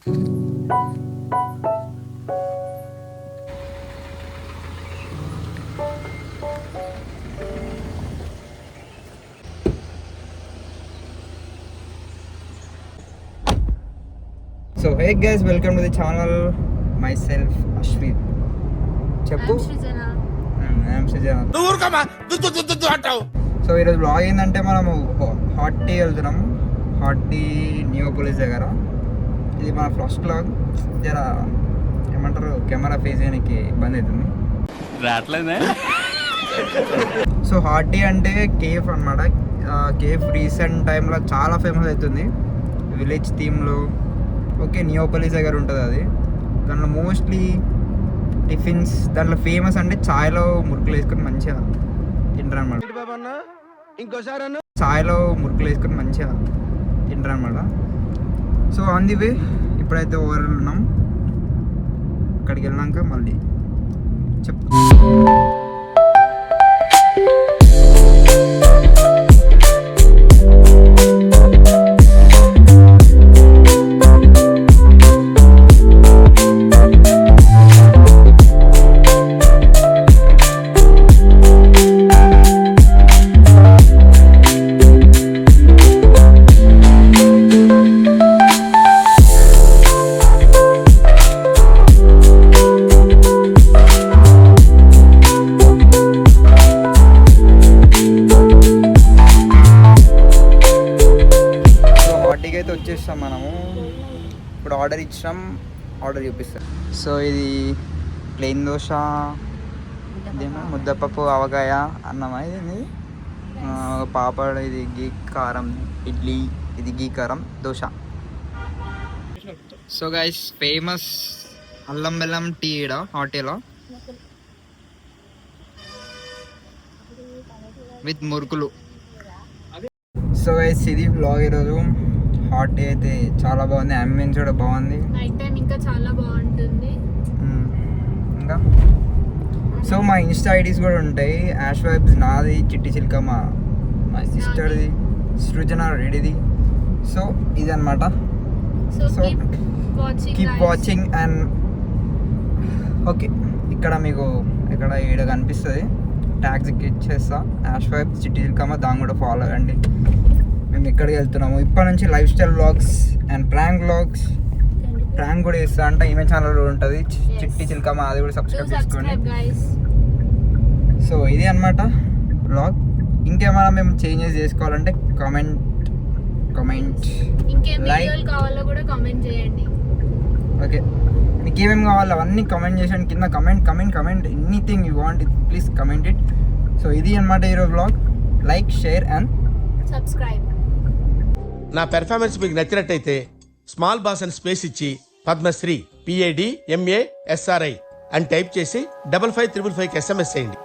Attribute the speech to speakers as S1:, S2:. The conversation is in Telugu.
S1: So hey guys, welcome to the channel. Myself Ashwit. చెప్పు. I'm Srijana. సో ఈరోజు బ్లాగ్ ఏంటంటే మనము హాట్ టీ వెళ్తున్నాం. హాట్ టీ నియోపోలిస్ దగ్గర. ఇది మన ఫస్ట్ బ్లాగ్. జర ఏమంటారు కెమెరా ఫేస్ చేయడానికి ఇబ్బంది అవుతుంది. సో హాట్ టీ అంటే కేఫ్ అనమాట. కేఫ్ రీసెంట్ టైంలో చాలా ఫేమస్ అవుతుంది విలేజ్ థీమ్లో. ఓకే, నియోపోలిస్ దగ్గర ఉంటుంది అది. దాంట్లో మోస్ట్లీ టిఫిన్స్, దాంట్లో ఫేమస్ అంటే ఛాయ్లో మురుకులు వేసుకొని మంచిగా తింటారు అనమాట. ఛాయ్లో మురుకులు వేసుకొని మంచిగా తింటారు అనమాట. సో ఆన్ ది వే ఇప్పుడైతే ఓవర్ ఉన్నాం. అక్కడికి వెళ్ళినాక మళ్ళీ చెప్పు. అయితే వచ్చేస్తాం మనము. ఇప్పుడు ఆర్డర్ ఇచ్చాం, ఆర్డర్ చూపిస్తాం. సో ఇది ప్లెయిన్ దోశ, ఇదేమో ముద్దపప్పు, ఆవకాయ, అన్నమా, ఇది పాపడ్, ఇది గీ కారం ఇడ్లీ, ఇది గీ కారం దోశ. సో గైస్, ఫేమస్ అల్లం బెల్లం టీ ఈడ హోటల్లో విత్ మురుకులు. సో గైస్, ఇది బ్లాగ్ ఈరోజు. హాట్ డే అయితే చాలా బాగుంది, అంబియన్స్ కూడా బాగుంది,
S2: నైట్ టైం ఇంకా చాలా బాగుంటుంది.
S1: ఇంకా సో మా ఇన్స్టా ఐడీస్ కూడా ఉంటాయి. యాష్ వైబ్స్ నాది, చిట్టి చిల్క మా సిస్టర్ది, సృజన రెడ్డిది. సో ఇదన్నమాట. So keep watching. And okay, ఇక్కడ మీకు ఇక్కడ ఈడ కనిపిస్తుంది, ట్యాగ్స్కి ఇచ్చేస్తా. యాష్ వైబ్స్ చిట్టి చిల్కమ్మ, దాన్ని కూడా ఫాలో అవ్వండి. మేము ఎక్కడికి వెళ్తున్నాము ఇప్పటి నుంచి life style vlogs and prank vlogs. Prank కూడా ఇస్తా అంటే ఈమె ఛానల్ ఉంటుంది, చిట్టి చిల్కమ్మ, అది కూడా సబ్స్క్రైబ్ చేసుకోండి. సో ఇది అన్నమాట వ్లాగ్. ఇంకేమైనా మేము చేంజెస్ చేసుకోవాలంటే కామెంట్ లైక్
S2: కావాలో కూడా కామెంట్ చేయండి.
S1: ఓకే, మీకు ఏమేమి కావాలో అవన్నీ కామెంట్ చేయండి కింద. Comment anything you want, please comment it. So ఇది అన్నమాట ఈరోజు vlog. Like, share and
S2: subscribe.
S3: నా పెర్ఫార్మెన్స్ మీకు నచ్చినట్టయితే స్మాల్ బాస్ అని స్పేస్ ఇచ్చి పద్మశ్రీ PADMASRI అని టైప్ చేసి 55555కి SMS చేయండి.